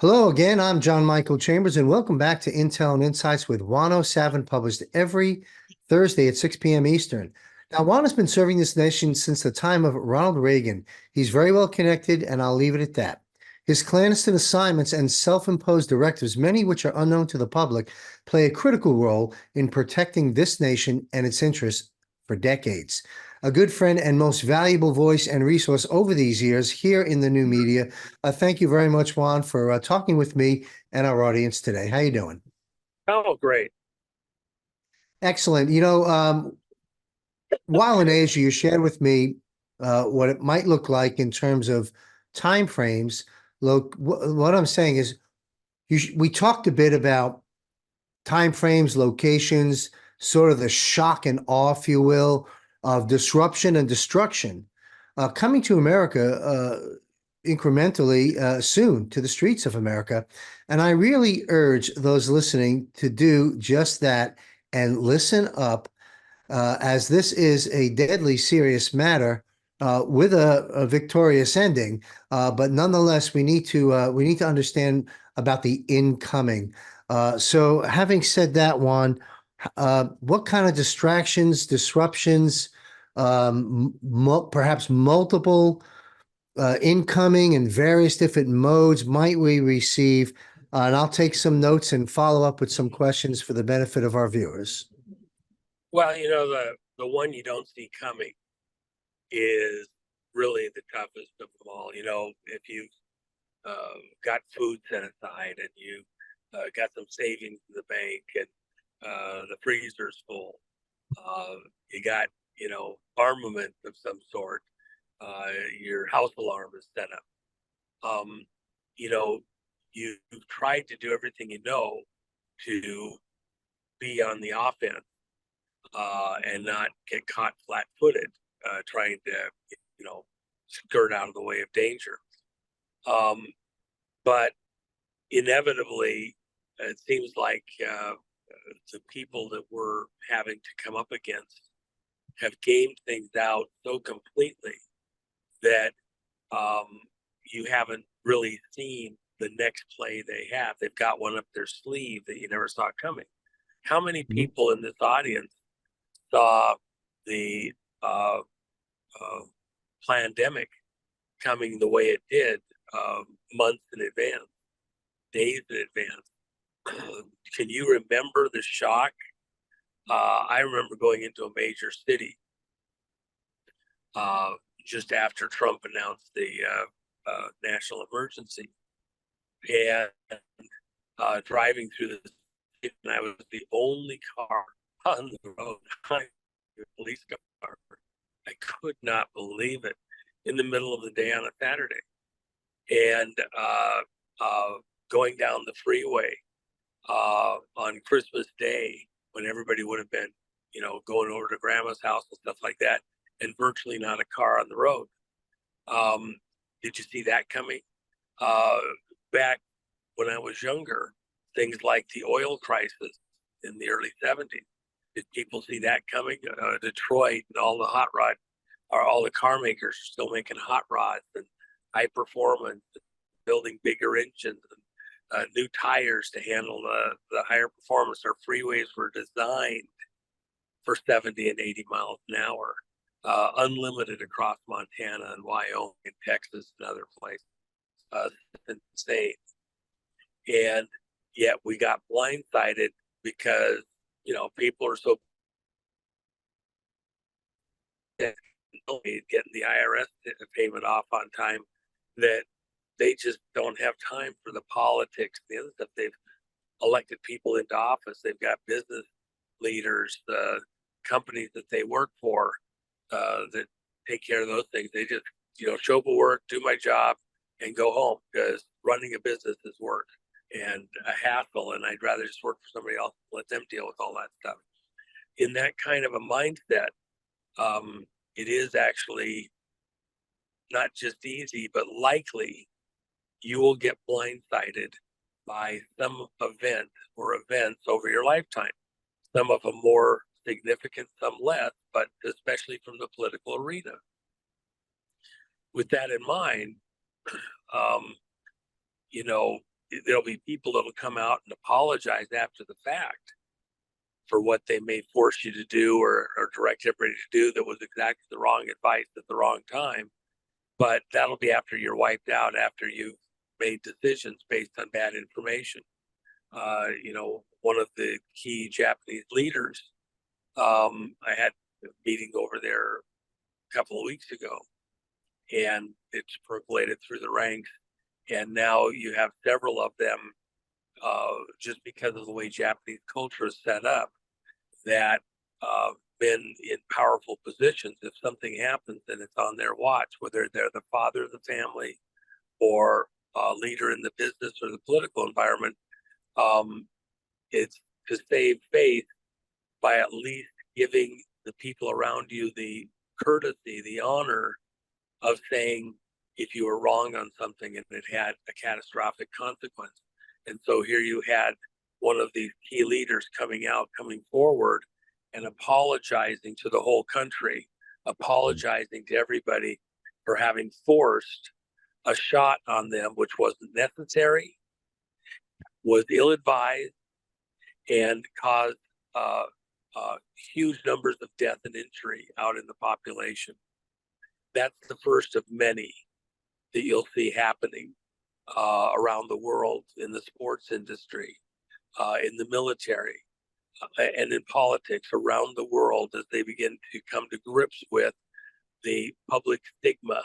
Hello again, I'm John Michael Chambers, and welcome back to Intel and Insights with Juan O'Savin, published every Thursday at 6 p.m. Eastern. Now, Juan has been serving this nation since the time of Ronald Reagan. He's very well connected, and I'll leave it at that. His clandestine assignments and self-imposed directives, many which are unknown to the public, play a critical role in protecting this nation and its interests for decades. A good friend and most valuable voice and resource over these years here in the new media. Thank you very much, Juan, for talking with me and our audience today. How you doing? Oh, great. Excellent. While in Asia, you shared with me what it might look like in terms of time frames. Look, what I'm saying is, we talked a bit about time frames, locations, sort of the shock and awe, if you will, of disruption and destruction coming to America incrementally soon to the streets of America. And I really urge those listening to do just that and listen up, as this is a deadly serious matter with a victorious ending. But nonetheless, we need to understand about the incoming. So having said that, Juan, what kind of distractions, disruptions, perhaps multiple incoming in various different modes might we receive? And I'll take some notes and follow up with some questions for the benefit of our viewers. Well, the one you don't see coming is really the toughest of them all. If you've got food set aside and you got some savings in the bank and the freezer's full, you got, armament of some sort, your house alarm is set up. Um, you know, you've tried to do everything to be on the offense and not get caught flat-footed trying to, skirt out of the way of danger. But inevitably, it seems like the people that we're having to come up against have gamed things out so completely that you haven't really seen the next play they have. They've got one up their sleeve that you never saw coming. How many people in this audience saw the pandemic coming the way it did months in advance, days in advance? Can you remember the shock? I remember going into a major city just after Trump announced the national emergency, and driving through the city, and I was the only car on the road, a police car. I could not believe it, in the middle of the day on a Saturday, and going down the freeway on Christmas Day when everybody would have been, going over to grandma's house and stuff like that, and virtually not a car on the road. Did you see that coming? Back when I was younger, things like the oil crisis in the early 70s, did people see that coming? Detroit and all the car makers are still making hot rods and high performance, building bigger engines and new tires to handle the higher performance. Our freeways were designed for 70 and 80 miles an hour, unlimited across Montana and Wyoming and Texas and other places. It's insane. And yet we got blindsided because, people are so getting the IRS payment off on time that they just don't have time for the politics and the other stuff. They've elected people into office. They've got business leaders, companies that they work for that take care of those things. They just, show up at work, do my job, and go home, because running a business is work and a hassle, and I'd rather just work for somebody else and let them deal with all that stuff. In that kind of a mindset, it is actually not just easy, but likely you will get blindsided by some event or events over your lifetime. Some of them more significant, some less, but especially from the political arena. With that in mind, you know, there'll be people that'll come out and apologize after the fact for what they may force you to do or direct everybody to do that was exactly the wrong advice at the wrong time. But that'll be after you're wiped out, after you've made decisions based on bad information. One of the key Japanese leaders, I had a meeting over there a couple of weeks ago, and it's percolated through the ranks. And now you have several of them, just because of the way Japanese culture is set up, that been in powerful positions. If something happens, then it's on their watch, whether they're the father of the family or a leader in the business or the political environment. It's to save face by at least giving the people around you the courtesy, the honor of saying if you were wrong on something and it had a catastrophic consequence. And so here you had one of these key leaders coming forward and apologizing to the whole country, apologizing to everybody for having forced a shot on them, which wasn't necessary, was ill-advised, and caused huge numbers of death and injury out in the population. That's the first of many that you'll see happening around the world in the sports industry, in the military, and in politics around the world as they begin to come to grips with the public stigma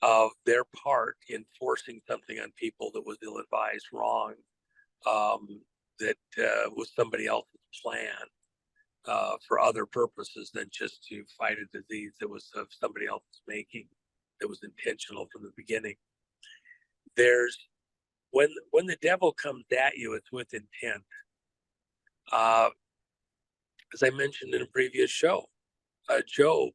of their part in forcing something on people that was ill-advised, wrong, that was somebody else's plan for other purposes than just to fight a disease that was of somebody else's making, that was intentional from the beginning. There's when the devil comes at you, it's with intent. As I mentioned in a previous show, Job,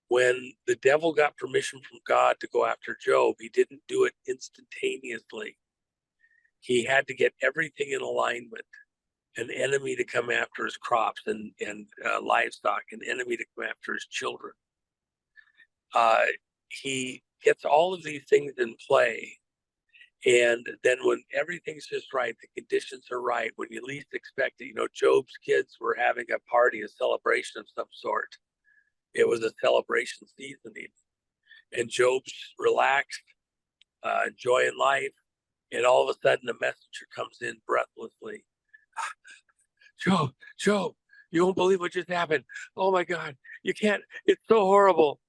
when the devil got permission from God to go after Job, he didn't do it instantaneously. He had to get everything in alignment. An enemy to come after his crops and livestock, an enemy to come after his children. He gets all of these things in play. And then when everything's just right, the conditions are right, when you least expect it, Job's kids were having a party, a celebration of some sort. It was a celebration seasoning. And Job's relaxed, enjoying life. And all of a sudden, a messenger comes in breathlessly. Job, you won't believe what just happened. Oh my God, you can't, it's so horrible.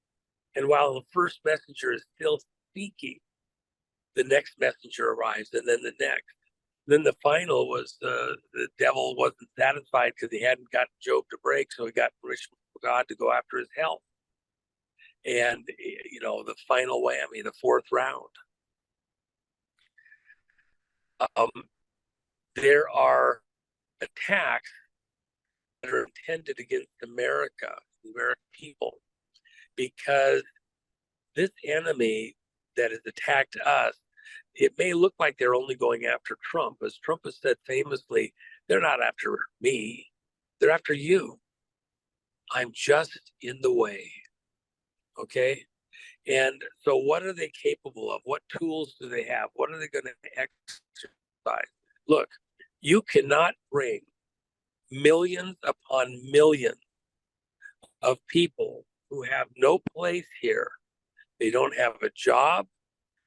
And while the first messenger is still speaking, the next messenger arrives, and then the next. Then the final was the devil wasn't satisfied because he hadn't gotten Job to break, so he got permission from God to go after his health. And, the final whammy, the fourth round. There are attacks that are intended against America, the American people, because this enemy that has attacked us, it may look like they're only going after Trump. As Trump has said famously, they're not after me, they're after you. I'm just in the way. Okay? And so what are they capable of? What tools do they have? What are they going to exercise? Look, you cannot bring millions upon millions of people who have no place here. They don't have a job.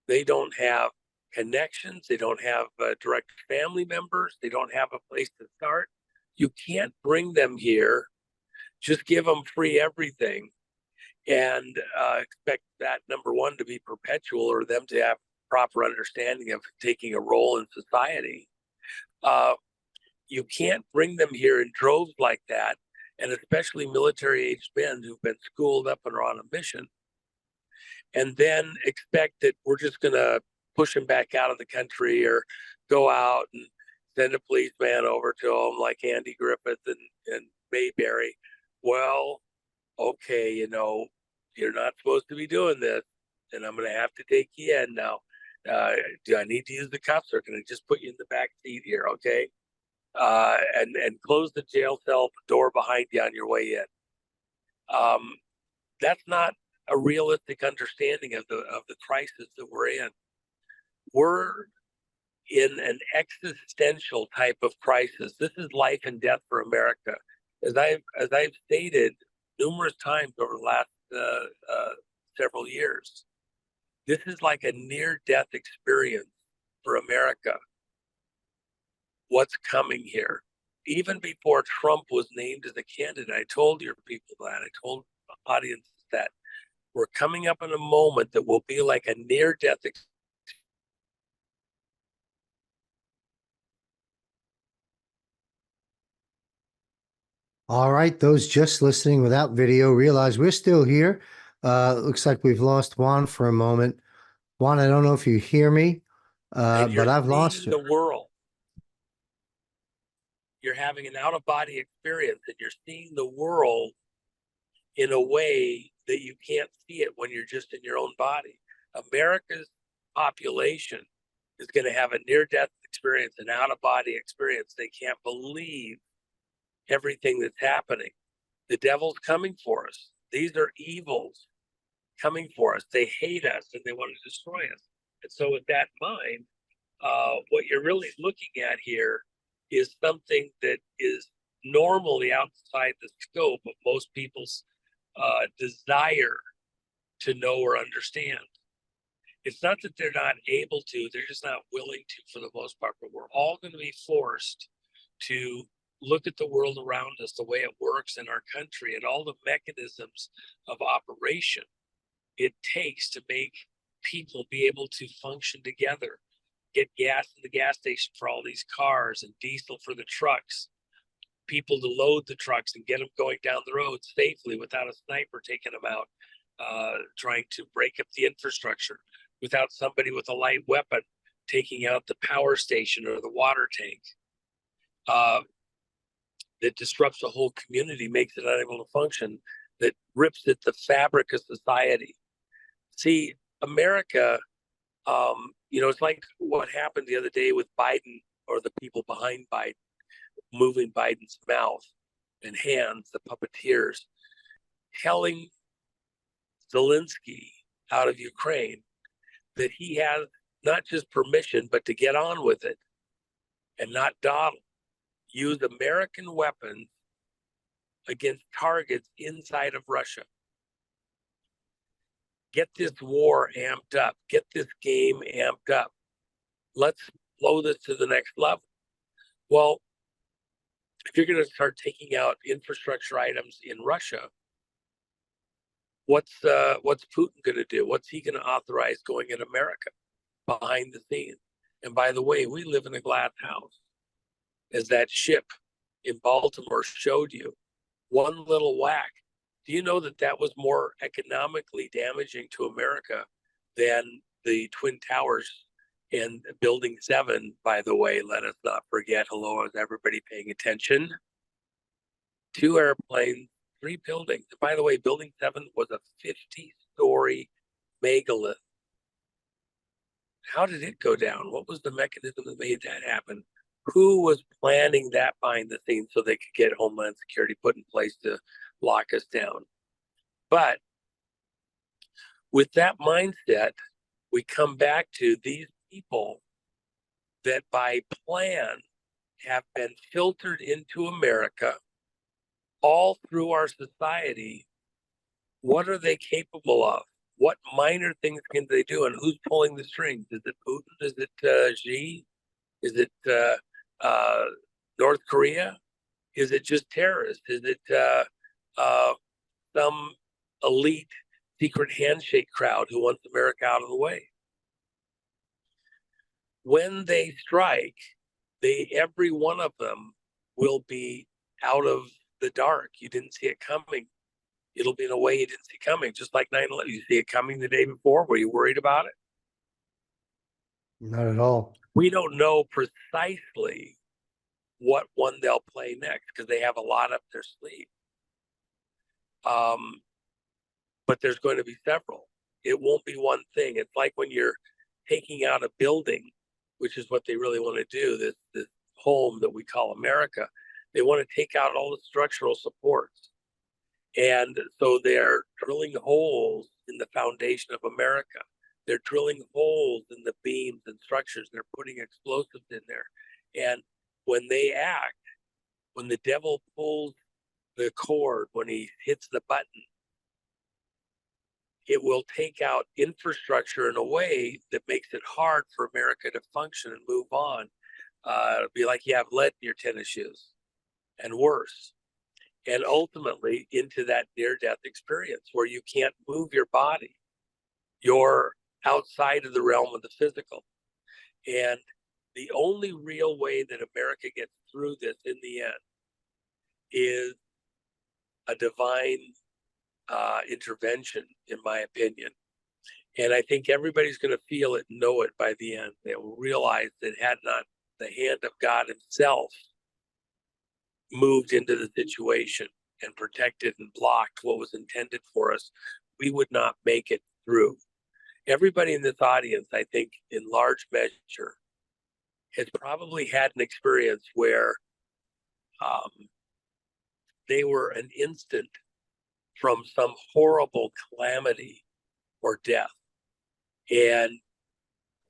They don't have connections. They don't have direct family members. They don't have a place to start. You can't bring them here, just give them free everything, and expect that, number one, to be perpetual, or them to have proper understanding of taking a role in society. You can't bring them here in droves like that, and especially military-aged men who've been schooled up and are on a mission, and then expect that we're just going to push them back out of the country or go out and send a policeman over to them like Andy Griffith and Mayberry. Well, okay, you're not supposed to be doing this, and I'm going to have to take you in now. Do I need to use the cuffs, or can I just put you in the back seat here, okay? And close the jail cell door behind you on your way in. That's not a realistic understanding of the crisis that we're in. We're in an existential type of crisis. This is life and death for America. As I've stated numerous times over the last several years, this is like a near-death experience for America. What's coming here? Even before Trump was named as a candidate, I told your people that. I told the audience that we're coming up in a moment that will be like a near-death experience. All right, those just listening without video realize we're still here. Looks like we've lost Juan for a moment. Juan, I don't know if you hear me, And you're but I've lost seeing you. the world. You're having an out-of-body experience, and you're seeing the world in a way that you can't see it when you're just in your own body. America's population is going to have a near-death experience, an out-of-body experience. They can't believe everything that's happening. The devil's coming for us. These are evils coming for us. They hate us and they want to destroy us. And so with that in mind, what you're really looking at here is something that is normally outside the scope of most people's desire to know or understand. It's not that they're not able to, they're just not willing to for the most part, but we're all going to be forced to look at the world around us, the way it works in our country, and all the mechanisms of operation it takes to make people be able to function together, get gas in the gas station for all these cars and diesel for the trucks, people to load the trucks and get them going down the road safely without a sniper taking them out, trying to break up the infrastructure, without somebody with a light weapon taking out the power station or the water tank. That disrupts the whole community, makes it unable to function, that rips at the fabric of society. See, America, it's like what happened the other day with Biden, or the people behind Biden, moving Biden's mouth and hands, the puppeteers, telling Zelensky out of Ukraine that he has not just permission, but to get on with it and not dawdle. Use American weapons against targets inside of Russia. Get this war amped up. Get this game amped up. Let's blow this to the next level. Well, if you're going to start taking out infrastructure items in Russia, what's Putin going to do? What's he going to authorize going in America behind the scenes? And by the way, we live in a glass house. As that ship in Baltimore showed you, one little whack. Do you know that that was more economically damaging to America than the Twin Towers and Building 7, by the way? Let us not forget. Hello, is everybody paying attention? 2 airplanes, 3 buildings. And by the way, Building 7 was a 50-story megalith. How did it go down? What was the mechanism that made that happen? Who was planning that behind the scenes so they could get Homeland Security put in place to lock us down? But with that mindset, we come back to these people that by plan have been filtered into America all through our society. What are they capable of? What minor things can they do? And who's pulling the strings? Is it Putin? Is it Xi? Is it North Korea? Is it just terrorists? Is it some elite secret handshake crowd who wants America out of the way? When they strike, every one of them will be out of the dark. You didn't see it coming. It'll be in a way you didn't see coming, just like 9/11. You see it coming the day before. Were you worried about it? Not at all. We don't know precisely what one they'll play next because they have a lot up their sleeve. But there's going to be several. It won't be one thing. It's like when you're taking out a building, which is what they really want to do, this home that we call America. They want to take out all the structural supports. And so they're drilling holes in the foundation of America. They're drilling holes in the beams and structures. They're putting explosives in there. And when they act, when the devil pulls the cord, when he hits the button, it will take out infrastructure in a way that makes it hard for America to function and move on. It'll be like you have lead in your tennis shoes and worse. And ultimately into that near-death experience where you can't move your body. You're outside of the realm of the physical. And the only real way that America gets through this in the end is a divine intervention, in my opinion. And I think everybody's going to feel it and know it by the end. They will realize that had not the hand of God himself moved into the situation and protected and blocked what was intended for us, we would not make it through. Everybody in this audience, I think, in large measure, has probably had an experience where they were an instant from some horrible calamity or death. And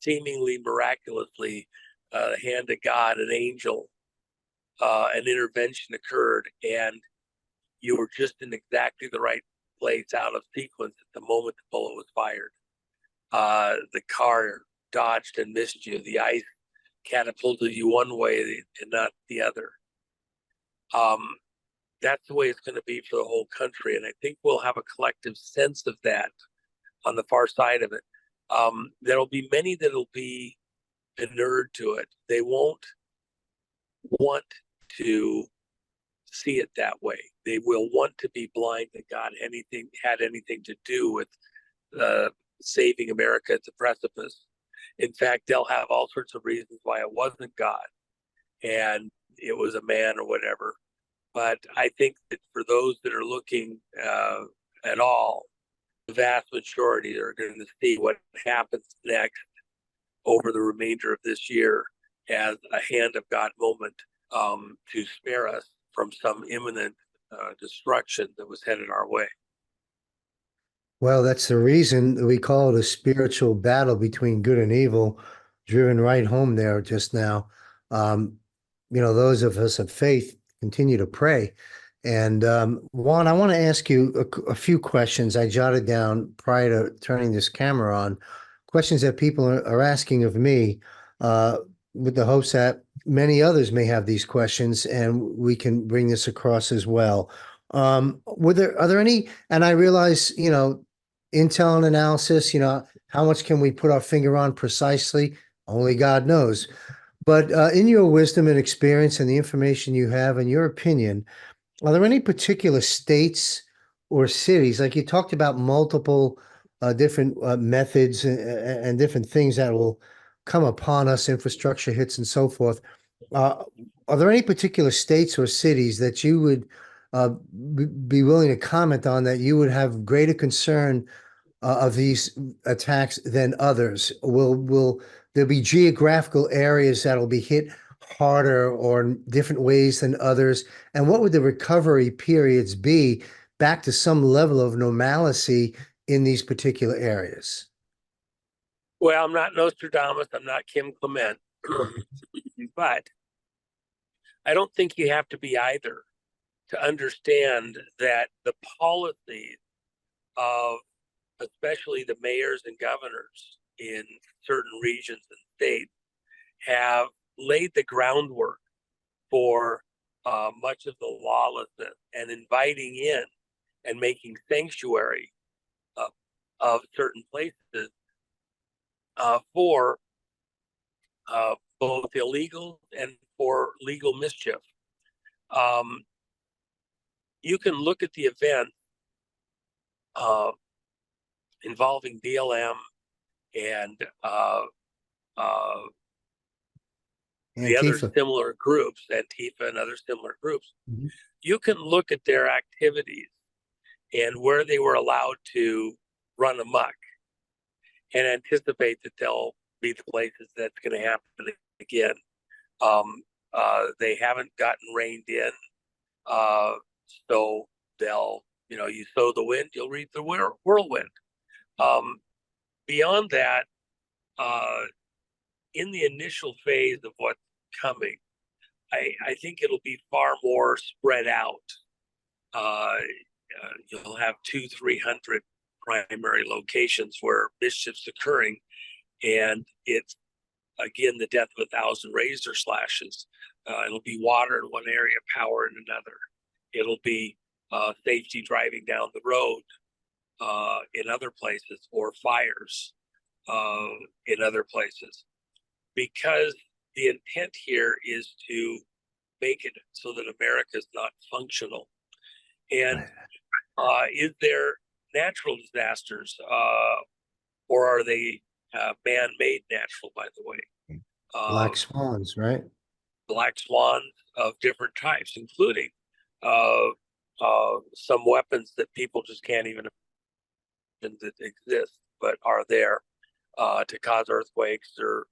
seemingly miraculously, the hand of God, an angel, an intervention occurred, and you were just in exactly the right place out of sequence at the moment the bullet was fired. The car dodged and missed you. The ice catapulted you one way and not the other. That's the way it's going to be for the whole country. And I think we'll have a collective sense of that on the far side of it. There'll be many that'll be inured to it. They won't want to see it that way. They will want to be blind that God had anything to do with saving America at the precipice. In fact, they'll have all sorts of reasons why it wasn't God and it was a man or whatever. But I think that for those that are looking at all, the vast majority are going to see what happens next over the remainder of this year as a hand of God moment to spare us from some imminent destruction that was headed our way. Well, that's the reason we call it a spiritual battle between good and evil, driven right home there just now. Those of us of faith continue to pray. And Juan, I want to ask you a few questions I jotted down prior to turning this camera on, questions that people are asking of me, with the hopes that many others may have these questions and we can bring this across as well. Are there any, and I realize, intel and analysis, how much can we put our finger on precisely? Only God knows. But in your wisdom and experience and the information you have and your opinion, are there any particular states or cities, like you talked about multiple different methods and different things that will come upon us, infrastructure hits and so forth. Are there any particular states or cities that you would be willing to comment on that you would have greater concern of these attacks than others? Will there be geographical areas that'll be hit harder or in different ways than others? And what would the recovery periods be back to some level of normalcy in these particular areas? Well, I'm not Nostradamus. I'm not Kim Clement. But I don't think you have to be either to understand that the policies of especially the mayors and governors in certain regions and states have laid the groundwork for much of the lawlessness and inviting in and making sanctuary of certain places for both illegal and for legal mischief. You can look at the event involving BLM and the other similar groups, ANTIFA and other similar groups. Mm-hmm. You can look at their activities and where they were allowed to run amok and anticipate that they'll be the places that's going to happen again. They haven't gotten reined in, so they'll, you sow the wind, you'll reap the whirlwind. beyond that, in the initial phase of what's coming, I think it'll be far more spread out. You'll have 200-300 primary locations where mischief's occurring, and it's again the death of 1,000 razor slashes. It'll be water in one area, power in another. It'll be safety driving down the road in other places, or fires in other places, because the intent here is to make it so that America is not functional. And is there natural disasters, or are they man-made natural, by the way? Black swans, right? Black swans of different types, including some weapons that people just can't even imagine that exist, but are there to cause earthquakes or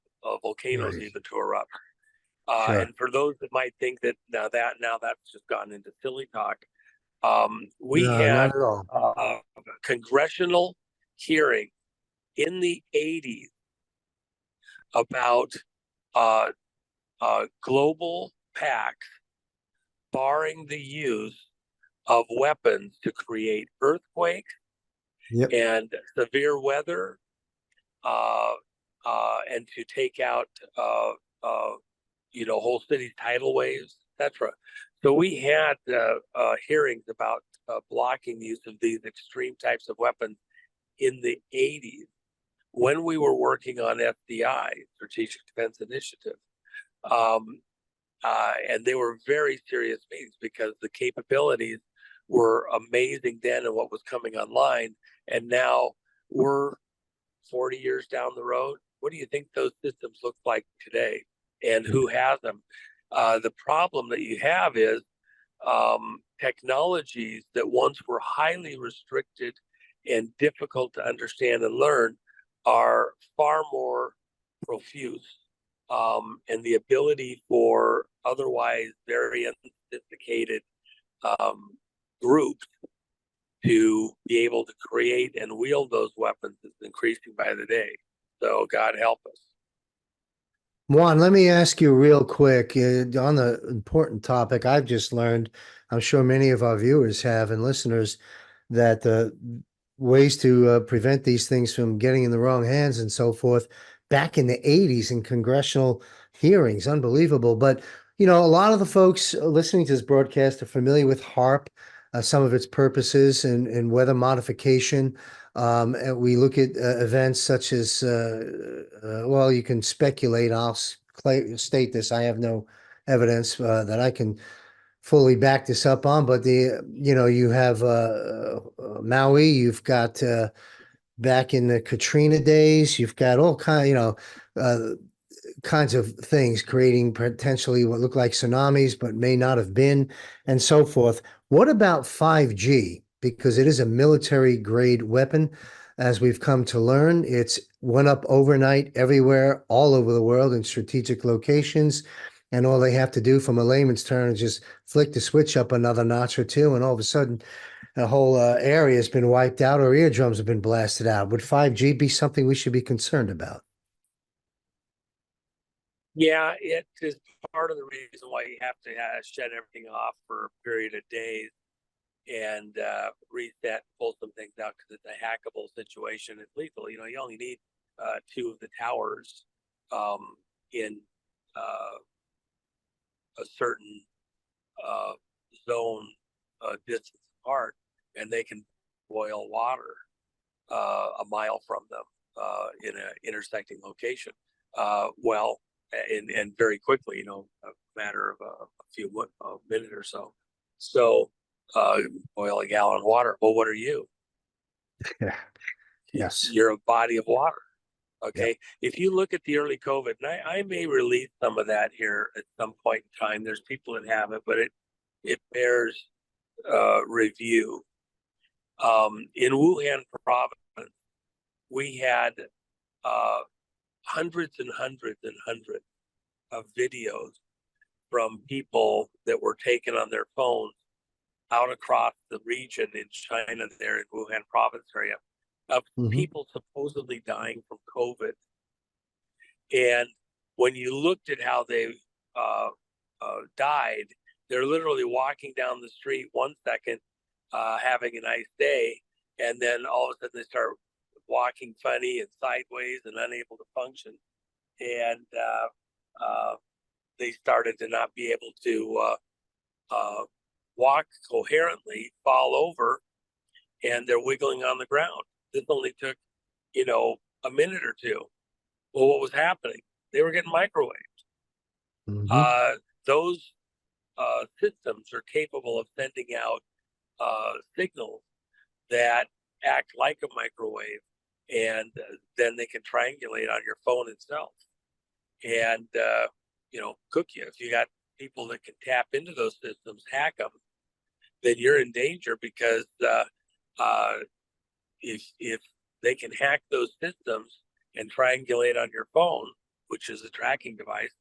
volcanoes Right. even to erupt. Sure. And for those that might think that now that's just gone into silly talk, we No, had not at all. a congressional hearing in the 80s about global pacts barring the use of weapons to create earthquakes Yep. and severe weather, and to take out whole city tidal waves, etc. So we had hearings about blocking the use of these extreme types of weapons in the 80s when we were working on FDI, Strategic Defense Initiative. And they were very serious meetings because the capabilities were amazing then and what was coming online. And now we're 40 years down the road. What do you think those systems look like today, and who has them? The problem that you have is technologies that once were highly restricted and difficult to understand and learn are far more profuse. And the ability for otherwise very unsophisticated groups to be able to create and wield those weapons is increasing by the day. So God help us. Juan, let me ask you real quick on the important topic. I've just learned, I'm sure many of our viewers have and listeners, that the ways to prevent these things from getting in the wrong hands and so forth back in the 80s in congressional hearings. Unbelievable. But, you know, a lot of the folks listening to this broadcast are familiar with HARP, some of its purposes and weather modification. And we look at events such as, well, you can speculate. I'll state this. I have no evidence that I can fully back this up on, but you have Maui, you've got back in the Katrina days, you've got all kinds of things creating potentially what look like tsunamis, but may not have been, and so forth. What about 5G? Because it is a military grade weapon. As we've come to learn, it's went up overnight everywhere, all over the world in strategic locations. And all they have to do from a layman's term is just flick the switch up another notch or two, and all of a sudden, a whole area has been wiped out or eardrums have been blasted out. Would 5G be something we should be concerned about? Yeah, it is part of the reason why you have to shut everything off for a period of days and reset, pull some things out because it's a hackable situation. It's lethal. You know, you only need two of the towers in a certain zone distance apart, and they can boil water a mile from them in an intersecting location. And very quickly, you know, a matter of a minute or so. So boil a gallon of water. Well, what are you? Yeah. Yes. You're a body of water. Okay. Yep. If you look at the early COVID, and I may release some of that here at some point in time. There's people that have it, but it bears review. In Wuhan province, we had hundreds and hundreds and hundreds of videos from people that were taken on their phones out across the region in China, there in Wuhan province area, of Mhm. people supposedly dying from COVID. And when you looked at how they died, they're literally walking down the street 1 second, having a nice day, and then all of a sudden they start walking funny and sideways and unable to function. And they started to not be able to walk coherently, fall over, and they're wiggling on the ground. This only took, a minute or two. Well, what was happening? They were getting microwaved. Mhm. Those systems are capable of sending out signals that act like a microwave, and then they can triangulate on your phone itself and cook you. If you got people that can tap into those systems, hack them, then you're in danger, because uh, if they can hack those systems and triangulate on your phone, which is a tracking device,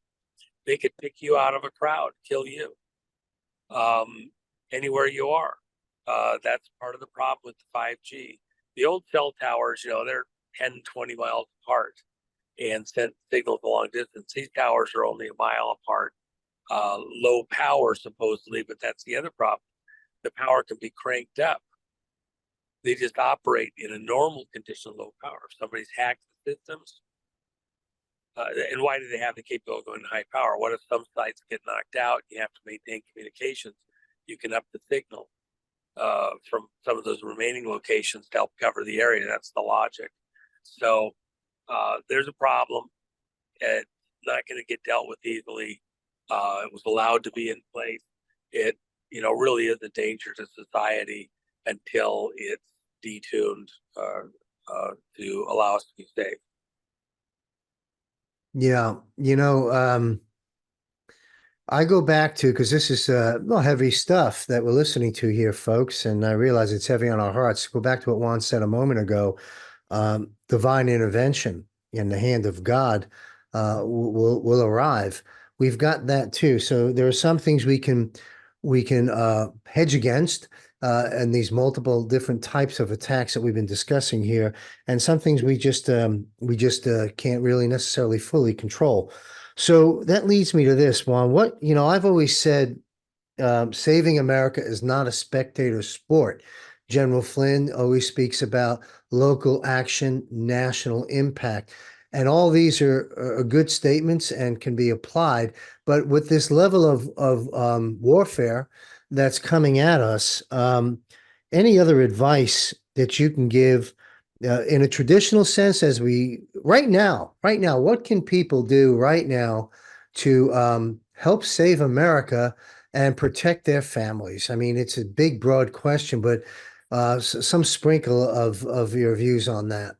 they could pick you out of a crowd, kill you, anywhere you are. That's part of the problem with the 5G. The old cell towers, they're 10, 20 miles apart and sent signals a long distance. These towers are only a mile apart, low power supposedly, but that's the other problem. The power can be cranked up. They just operate in a normal condition, low power. If somebody's hacked the systems, and why do they have the capability of going to high power? What if some sites get knocked out? You have to maintain communications. You can up the signal from some of those remaining locations to help cover the area. That's the logic. So there's a problem. It's not going to get dealt with easily. It was allowed to be in place. It, really is a danger to society until it's detuned to allow us to be safe. Yeah, I go back to, because this is well, heavy stuff that we're listening to here, folks, and I realize it's heavy on our hearts. Go back to what Juan said a moment ago. Divine intervention in the hand of God will arrive. We've got that too. So there are some things we can hedge against, and these multiple different types of attacks that we've been discussing here, and some things we just can't really necessarily fully control. So that leads me to this, Juan. I've always said, saving America is not a spectator sport. General Flynn always speaks about local action, national impact. And all these are good statements and can be applied. But with this level of warfare that's coming at us, any other advice that you can give in a traditional sense, right now, what can people do right now to help save America and protect their families? I mean, it's a big, broad question, but some sprinkle of your views on that.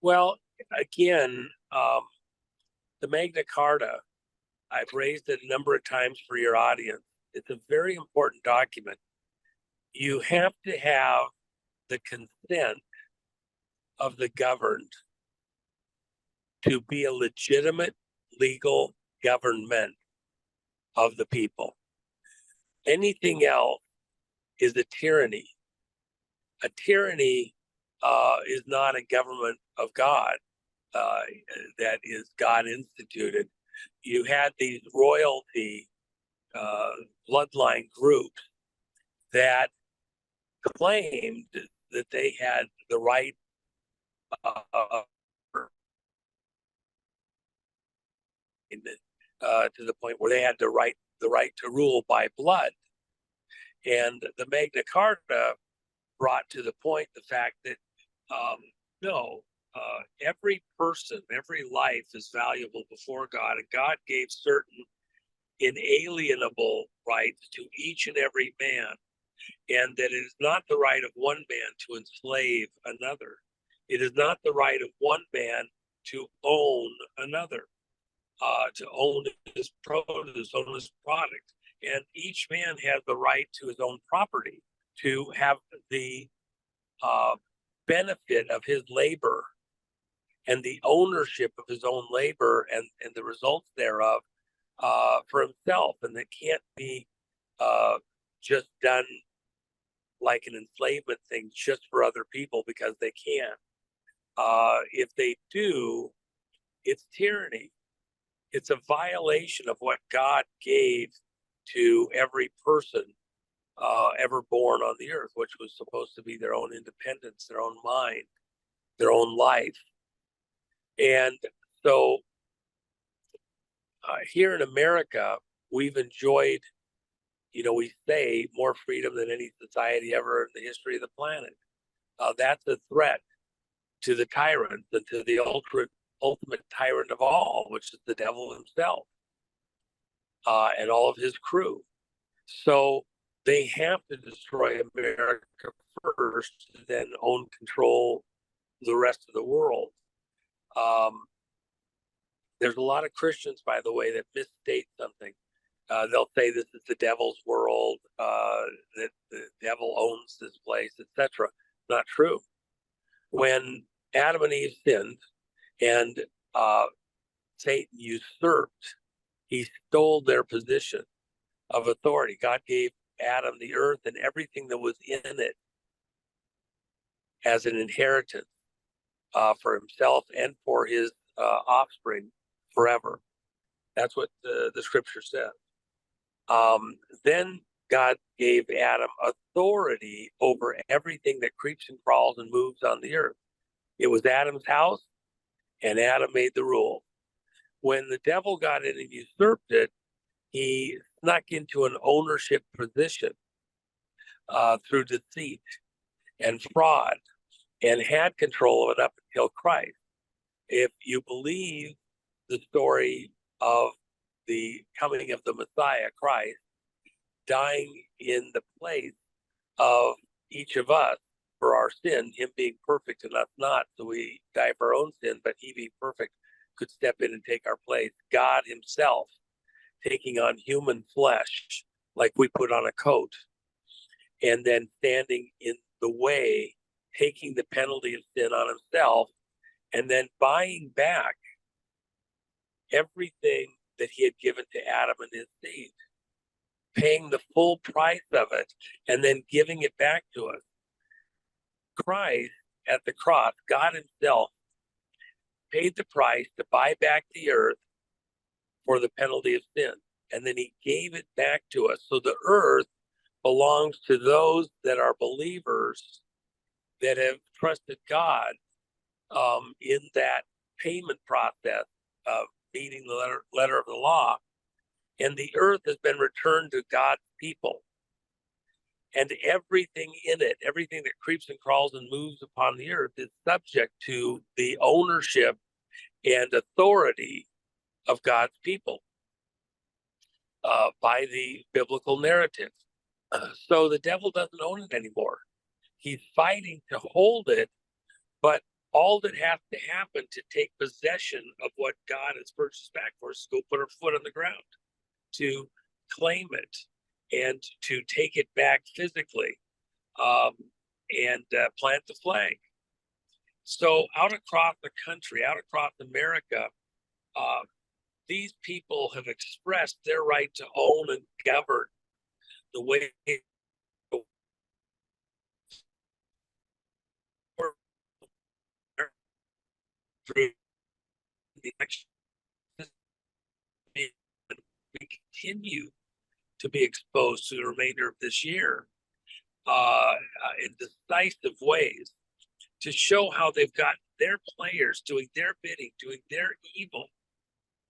Well, again, the Magna Carta, I've raised it a number of times for your audience. It's a very important document. You have to have the consent of the governed to be a legitimate legal government of the people. Anything else is a tyranny. A tyranny is not a government of God that is God instituted. You had these royalty bloodline groups that claimed that they had the right to the point where they had the right to rule by blood. And the Magna Carta brought to the point the fact that no, every person, every life is valuable before God, and God gave certain inalienable rights to each and every man, and that it is not the right of one man to enslave another. It is not the right of one man to own another, to own his produce, own his product. And each man has the right to his own property, to have the benefit of his labor and the ownership of his own labor and the results thereof for himself. And that can't be just done like an enslavement thing just for other people because they can. If they do, it's tyranny. It's a violation of what God gave to every person ever born on the earth, which was supposed to be their own independence, their own mind, their own life. And so here in America, we've enjoyed, we say more freedom than any society ever in the history of the planet. That's a threat to the tyrant and to the ultimate tyrant of all, which is the devil himself and all of his crew. So they have to destroy America first, then own control the rest of the world. There's a lot of Christians, by the way, that misstate something. They'll say this is the devil's world, that the devil owns this place, etc. Not true. When Adam and Eve sinned and Satan usurped, he stole their position of authority. God gave Adam the earth and everything that was in it as an inheritance for himself and for his offspring forever. That's what the scripture says. Then God gave Adam authority over everything that creeps and crawls and moves on the earth. It was Adam's house, and Adam made the rule. When the devil got in and usurped it, he snuck into an ownership position through deceit and fraud and had control of it up until Christ. If you believe the story of the coming of the Messiah, Christ, dying in the place of each of us for our sin, him being perfect and us not, so we die for our own sin, but he being perfect could step in and take our place. God himself taking on human flesh like we put on a coat, and then standing in the way, taking the penalty of sin on himself, and then buying back everything that he had given to Adam and his seed, paying the full price of it, and then giving it back to us. Christ at the cross, God himself paid the price to buy back the earth for the penalty of sin. And then he gave it back to us. So the earth belongs to those that are believers that have trusted God in that payment process of meeting the letter of the law. And the earth has been returned to God's people. And everything in it, everything that creeps and crawls and moves upon the earth is subject to the ownership and authority of God's people by the biblical narrative. So the devil doesn't own it anymore. He's fighting to hold it, but all that has to happen to take possession of what God has purchased back for us is to go put our foot on the ground, to claim it, and to take it back physically, and plant the flag. So out across the country, out across America, these people have expressed their right to own and govern the way through the election. We continue to be exposed to the remainder of this year in decisive ways to show how they've got their players doing their bidding, doing their evil,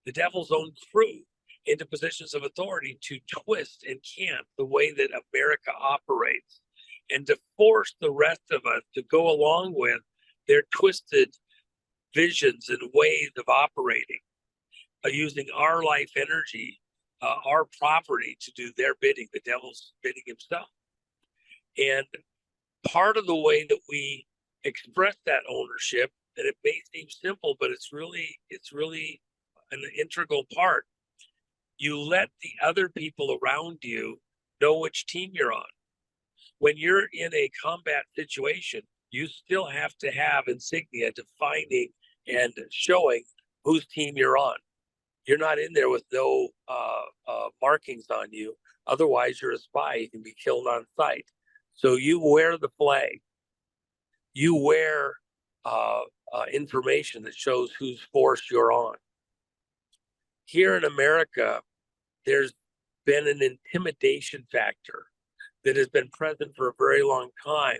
the devil's own crew, into positions of authority to twist and camp the way that America operates, and to force the rest of us to go along with their twisted visions and ways of operating, using our life energy, our property to do their bidding, the devil's bidding himself. And part of the way that we express that ownership, and it may seem simple, but it's really an integral part. You let the other people around you know which team you're on. When you're in a combat situation, you still have to have insignia defining and showing whose team you're on. You're not in there with no markings on you. Otherwise, you're a spy. You can be killed on sight. So you wear the flag, you wear information that shows whose force you're on. Here in America, there's been an intimidation factor that has been present for a very long time.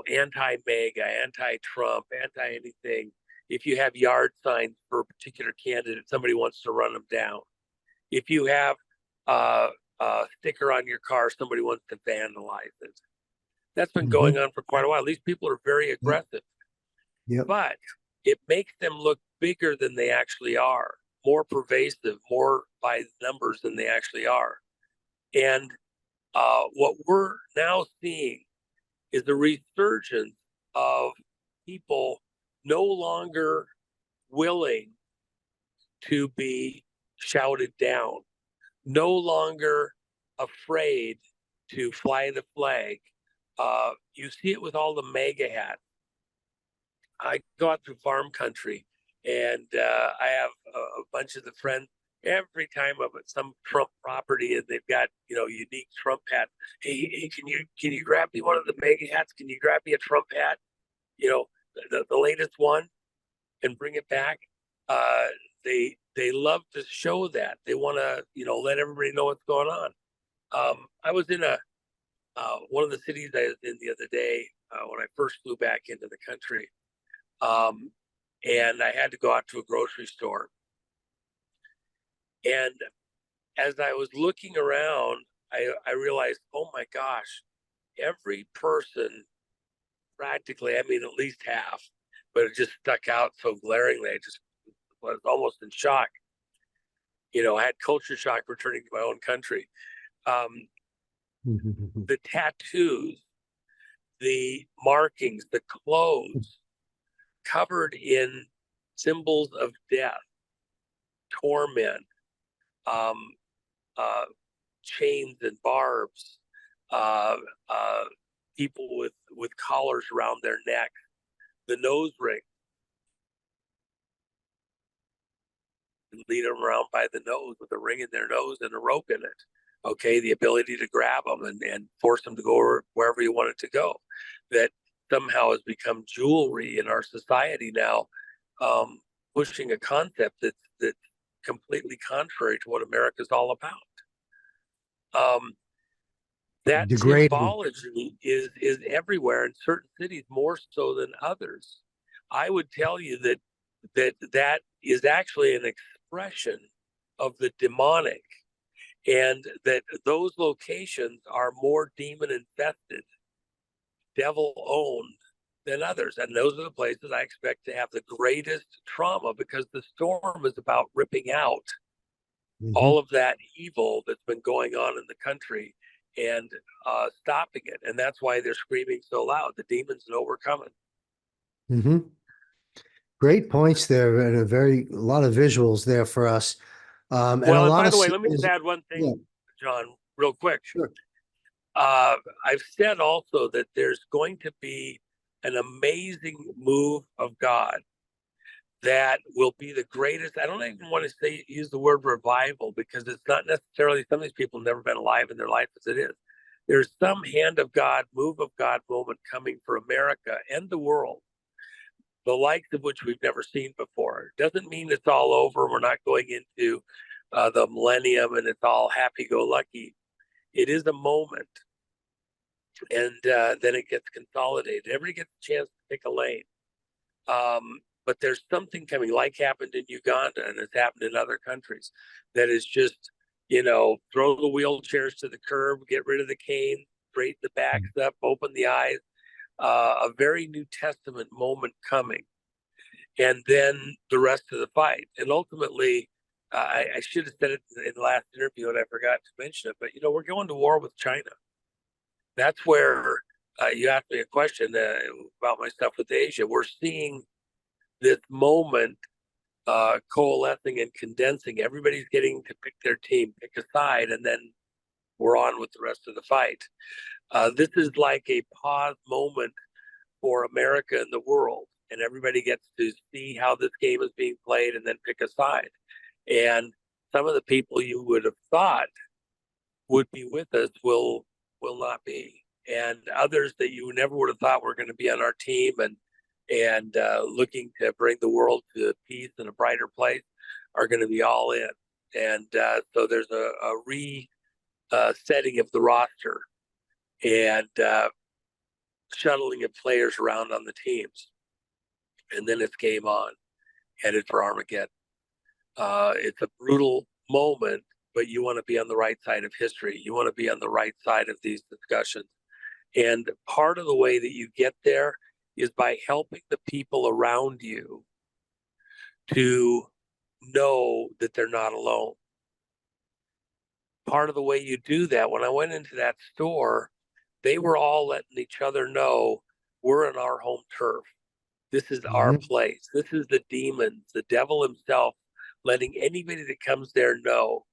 Anti-MAGA, anti-Trump, anti-anything. If you have yard signs for a particular candidate, somebody wants to run them down. If you have a sticker on your car, somebody wants to vandalize it. That's been going on for quite a while. These people are very aggressive. Yep. But it makes them look bigger than they actually are, more pervasive, more by numbers than they actually are. And what we're now seeing is the resurgence of people no longer willing to be shouted down, no longer afraid to fly the flag. You see it with all the MAGA hats. I go out through farm country, and I have a bunch of the friends. Every time I'm at some Trump property and they've got unique Trump hats. Hey, can you grab me one of the MAGA hats? Can you grab me a Trump hat? The latest one, and bring it back. They love to show that. They want to let everybody know what's going on. I was in one of the cities I was in the other day when I first flew back into the country. And I had to go out to a grocery store. And as I was looking around, I realized, oh my gosh, every person practically, at least half, but it just stuck out so glaringly. I just was almost in shock. I had culture shock returning to my own country. The tattoos, the markings, the clothes, covered in symbols of death, torment, chains and barbs, people with collars around their neck, the nose ring, lead them around by the nose with a ring in their nose and a rope in it. Okay, the ability to grab them and force them to go wherever you want it to go. That somehow has become jewelry in our society now, pushing a concept that's completely contrary to what America's all about. That Degrading. symbology is everywhere in certain cities, more so than others. I would tell you that is actually an expression of the demonic, and that those locations are more demon infested, devil owned than others. And those are the places I expect to have the greatest trauma, because the storm is about ripping out all of that evil that's been going on in the country and stopping it. And that's why they're screaming so loud. The demons know we're coming. Great points there, and a lot of visuals there for us. And a Well, and lot by of the way, let me just symbols. add one thing, Yeah, John, real quick. sure. I've said also that there's going to be an amazing move of God that will be the greatest. I don't even want to use the word revival, because it's not necessarily, some of these people have never been alive in their life as it is. There's some hand of God, move of God moment coming for America and the world, the likes of which we've never seen before. Doesn't mean it's all over. We're not going into the millennium and it's all happy-go-lucky. It is a moment, and then it gets consolidated. Everybody gets a chance to pick a lane. But there's something coming, like happened in Uganda and it's happened in other countries, that is just, throw the wheelchairs to the curb, get rid of the cane, straighten the backs up, open the eyes. A very New Testament moment coming. And then the rest of the fight. And ultimately, I should have said it in the last interview and I forgot to mention it, but we're going to war with China. That's where you asked me a question about my stuff with Asia. We're seeing this moment coalescing and condensing. Everybody's getting to pick their team, pick a side, and then we're on with the rest of the fight. This is like a pause moment for America and the world, and everybody gets to see how this game is being played and then pick a side. And some of the people you would have thought would be with us will not be, and others that you never would have thought were going to be on our team and looking to bring the world to peace and a brighter place are going to be all in. And so there's a setting of the roster and shuttling of players around on the teams, and then it's game on, headed for Armageddon. It's a brutal moment, but you want to be on the right side of history. You want to be on the right side of these discussions. And part of the way that you get there is by helping the people around you to know that they're not alone. Part of the way you do that, when I went into that store, they were all letting each other know we're in our home turf. This is our place. This is the demons, the devil himself, letting anybody that comes there know.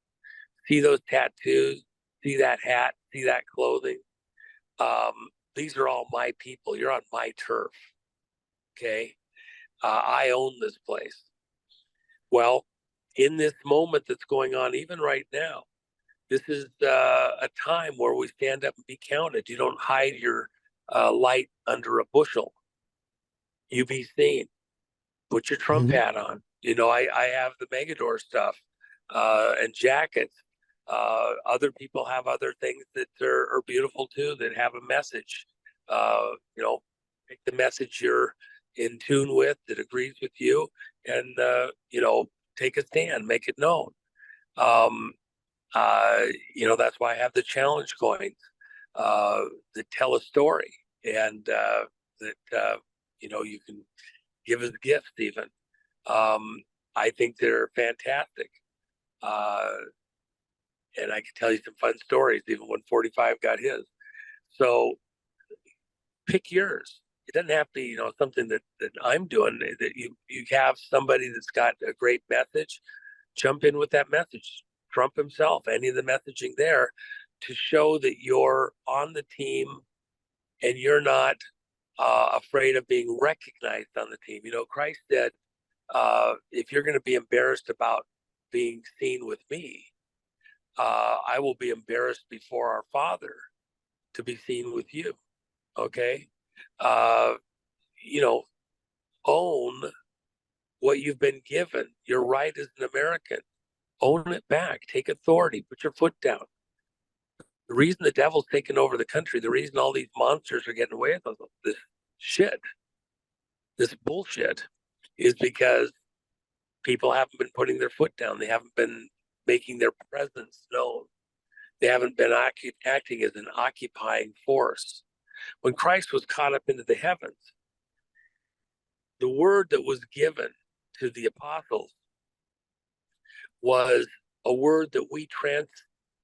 See those tattoos, see that hat, see that clothing. These are all my people. You're on my turf. Okay. I own this place. Well, in this moment that's going on, even right now, this is a time where we stand up and be counted. You don't hide your light under a bushel. You be seen. Put your Trump hat on. You know, I have the Megador stuff and jackets. Other people have other things that are beautiful too, that have a message. You know, pick the message you're in tune with, that agrees with you, and you know, take a stand, make it known. You know, that's why I have the challenge coins that tell a story, and that you know, you can give as gifts even. I think they're fantastic. And I can tell you some fun stories, even when 45 got his. So pick yours. It doesn't have to be, you know, something that I'm doing. That you have somebody that's got a great message, jump in with that message. Trump himself, any of the messaging there, to show that you're on the team and you're not afraid of being recognized on the team. You know, Christ said, if you're going to be embarrassed about being seen with me, I will be embarrassed before our Father to be seen with you. Okay. You know, own what you've been given. Your right as an American. Own it back. Take authority. Put your foot down. The reason the devil's taken over the country, the reason all these monsters are getting away with this shit, this bullshit, is because people haven't been putting their foot down. They haven't been making their presence known. They haven't been acting as an occupying force. When Christ was caught up into the heavens, the word that was given to the apostles was a word that we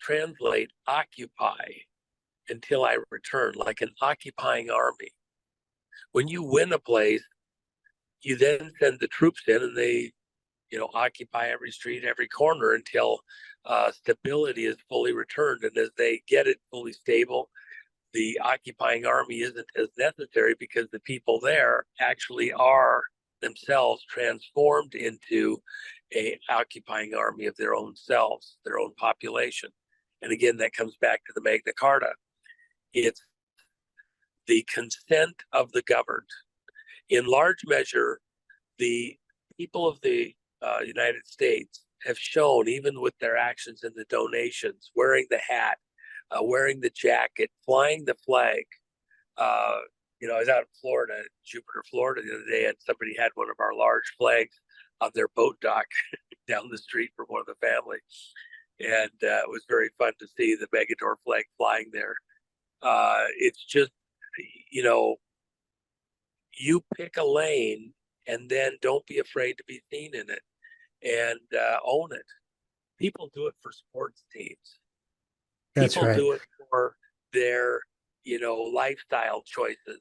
translate occupy until I return, like an occupying army. When you win a place, you then send the troops in and they, you know, occupy every street, every corner until stability is fully returned. And as they get it fully stable, the occupying army isn't as necessary because the people there actually are themselves transformed into a occupying army of their own selves, their own population. And again, that comes back to the Magna Carta. It's the consent of the governed. In large measure, the people of the United States have shown, even with their actions in the donations, wearing the hat, wearing the jacket, flying the flag. You know, I was out in Florida, Jupiter, Florida, the other day, and somebody had one of our large flags on their boat dock down the street from one of the family. And it was very fun to see the Megador flag flying there. It's just, you know, you pick a lane and then don't be afraid to be seen in it and own it. People do it for sports teams. That's People right. do it for their, you know, lifestyle choices.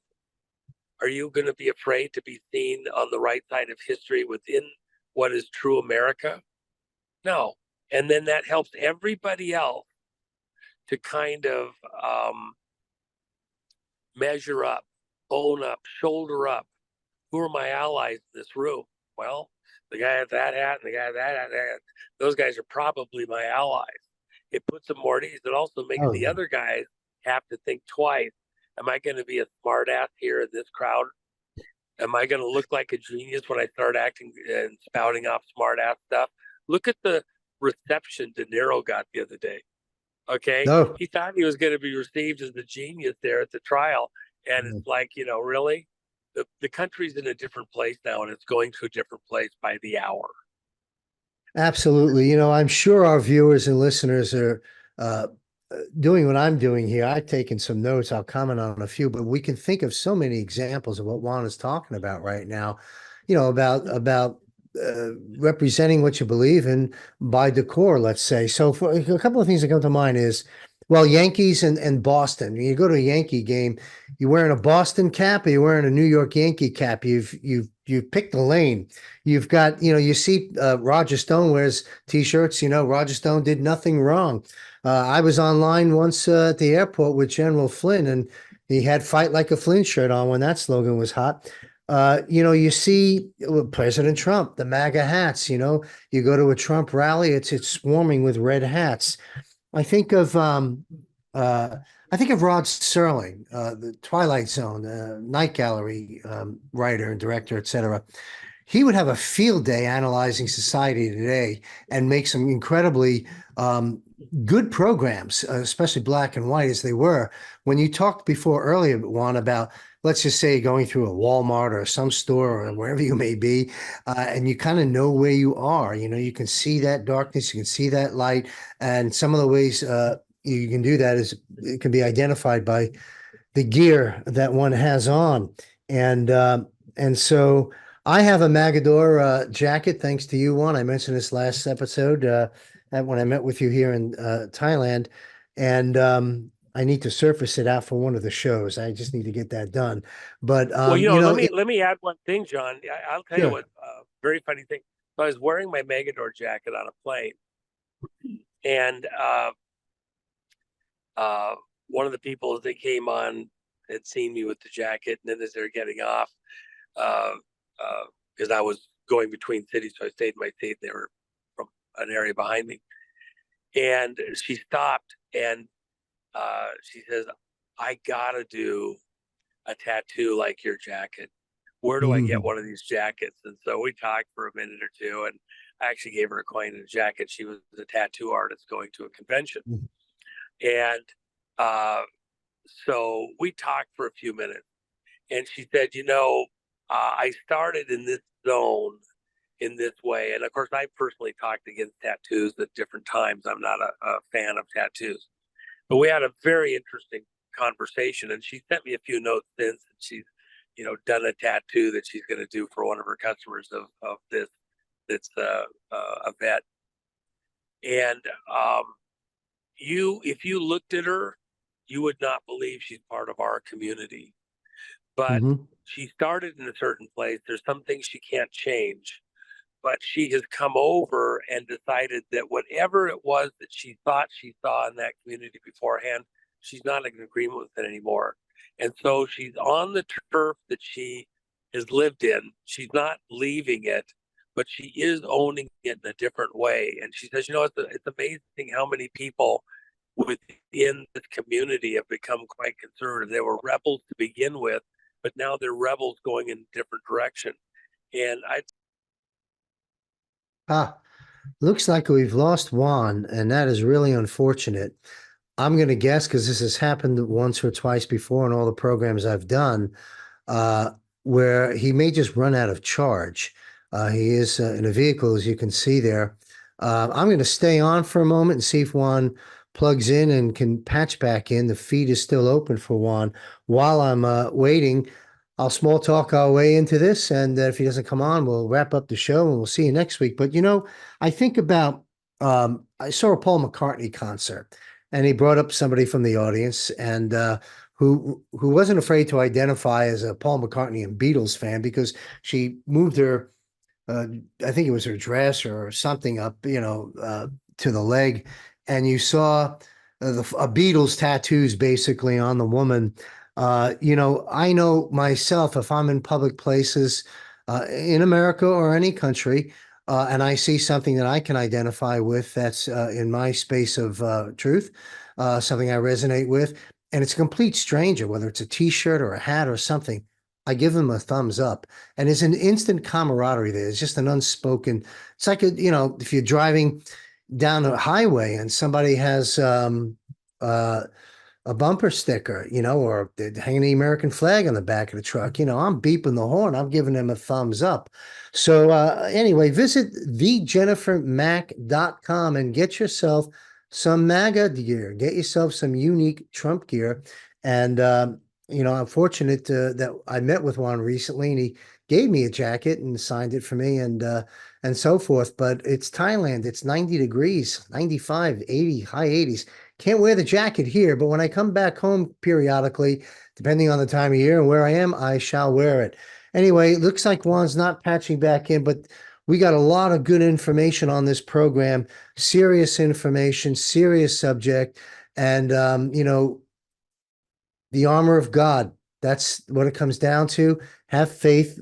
Are you going to be afraid to be seen on the right side of history within what is true America? No. And then that helps everybody else to kind of measure up, own up, shoulder up. Who are my allies in this room? Well, the guy at that hat and the guy at that hat, those guys are probably my allies. It puts them more at ease. It also makes Oh, the yeah. other guys have to think twice. Am I going to be a smart ass here in this crowd? Am I going to look like a genius when I start acting and spouting off smart ass stuff? Look at the reception De Niro got the other day. Okay. No. He thought he was going to be received as the genius there at the trial. And Mm. it's like, really? The country's in a different place now, and it's going to a different place by the hour. Absolutely. I'm sure our viewers and listeners are uh, doing what I'm doing here. I've taken some notes. I'll comment on a few, but we can think of so many examples of what Juan is talking about right now. About representing what you believe in by decor, let's say. So, for a couple of things that come to mind is, well, Yankees and Boston. When you go to a Yankee game, you're wearing a Boston cap or you're wearing a New York Yankee cap. You've picked the lane. You've got, you see Roger Stone wears T-shirts. Roger Stone did nothing wrong. I was online once at the airport with General Flynn, and he had "Fight Like a Flynn" shirt on when that slogan was hot. You see President Trump, the MAGA hats. You go to a Trump rally, it's swarming with red hats. I think of Rod Serling, the Twilight Zone, Night Gallery writer and director, etc. He would have a field day analyzing society today and make some incredibly good programs, especially black and white as they were. When you talked before earlier, Juan, about, let's just say, going through a Walmart or some store or wherever you may be, and you kind of know where you are. You can see that darkness, you can see that light, and some of the ways you can do that is it can be identified by the gear that one has on. And so I have a Magador jacket, thanks to you, Juan. I mentioned this last episode when I met with you here in Thailand, and I need to surface it out for one of the shows. I just need to get that done. But Well, let me add one thing, John. I'll tell you sure. what. Very funny thing. So I was wearing my Megador jacket on a plane, and one of the people as they came on had seen me with the jacket, and then as they're getting off, because I was going between cities, so I stayed in my seat. They were from an area behind me, and she stopped and she says, "I gotta do a tattoo like your jacket. Where do I get Mhm. one of these jackets?" And so we talked for a minute or two, and I actually gave her a coin and a jacket. She was a tattoo artist going to a convention, and uh, so we talked for a few minutes, and she said, I started in this zone in this way. And of course, I personally talked against tattoos at different times. I'm not a fan of tattoos, but we had a very interesting conversation. And she sent me a few notes since, and she's, done a tattoo that she's going to do for one of her customers of this, that's a vet. And if you looked at her, you would not believe she's part of our community. But Mhm. she started in a certain place. There's some things she can't change, but she has come over and decided that whatever it was that she thought she saw in that community beforehand, she's not in agreement with it anymore. And so she's on the turf that she has lived in. She's not leaving it, but she is owning it in a different way. And she says, it's amazing how many people within this community have become quite conservative. They were rebels to begin with, but now they're rebels going in a different direction. And I Ah, looks like we've lost Juan, and that is really unfortunate. I'm going to guess, because this has happened once or twice before in all the programs I've done, uh, where he may just run out of charge. He is in a vehicle, as you can see there. I'm going to stay on for a moment and see if Juan plugs in and can patch back in. The feed is still open for Juan. While I'm waiting, I'll small talk our way into this. And if he doesn't come on, we'll wrap up the show and we'll see you next week. But, I think about, I saw a Paul McCartney concert, and he brought up somebody from the audience, and who wasn't afraid to identify as a Paul McCartney and Beatles fan, because she moved her, uh, I think it was her dress or something up, to the leg, and you saw a Beatles tattoos basically on the woman. I know myself, if I'm in public places in America or any country, and I see something that I can identify with that's in my space of truth, something I resonate with, and it's a complete stranger, whether it's a t-shirt or a hat or something, I give them a thumbs up. And there's an instant camaraderie there. It's just an unspoken, it's like, if you're driving down a highway and somebody has uh, a bumper sticker, or they're hanging the American flag on the back of the truck, I'm beeping the horn. I'm giving them a thumbs up. So anyway, visit thejennifermack.com and get yourself some MAGA gear. Get yourself some unique Trump gear. And, I'm fortunate that I met with Juan recently and he gave me a jacket and signed it for me and so forth. But it's Thailand. It's 90 degrees, 95, 80, high 80s. Can't wear the jacket here, but when I come back home periodically, depending on the time of year and where I am, I shall wear it. Anyway, it looks like Juan's not patching back in, but we got a lot of good information on this program, serious information, serious subject, and the armor of God. That's what it comes down to. Have faith,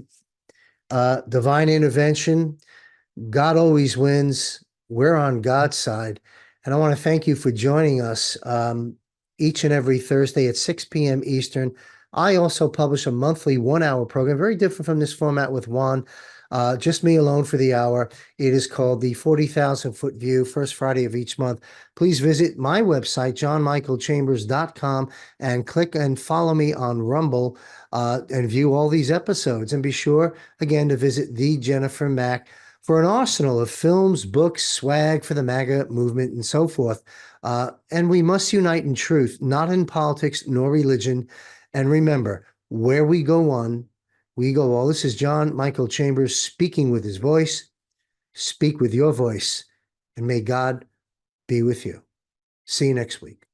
divine intervention. God always wins. We're on God's side. And I want to thank you for joining us each and every Thursday at 6 p.m. Eastern. I also publish a monthly 1-hour program, very different from this format with Juan, just me alone for the hour. It is called the 40,000-Foot View, first Friday of each month. Please visit my website, johnmichaelchambers.com, and click and follow me on Rumble and view all these episodes. And be sure, again, to visit The Jennifer Mack for an arsenal of films, books, swag for the MAGA movement, and so forth. And we must unite in truth, not in politics nor religion. And remember, where we go one, we go all. This is John Michael Chambers speaking with his voice. Speak with your voice, and may God be with you. See you next week.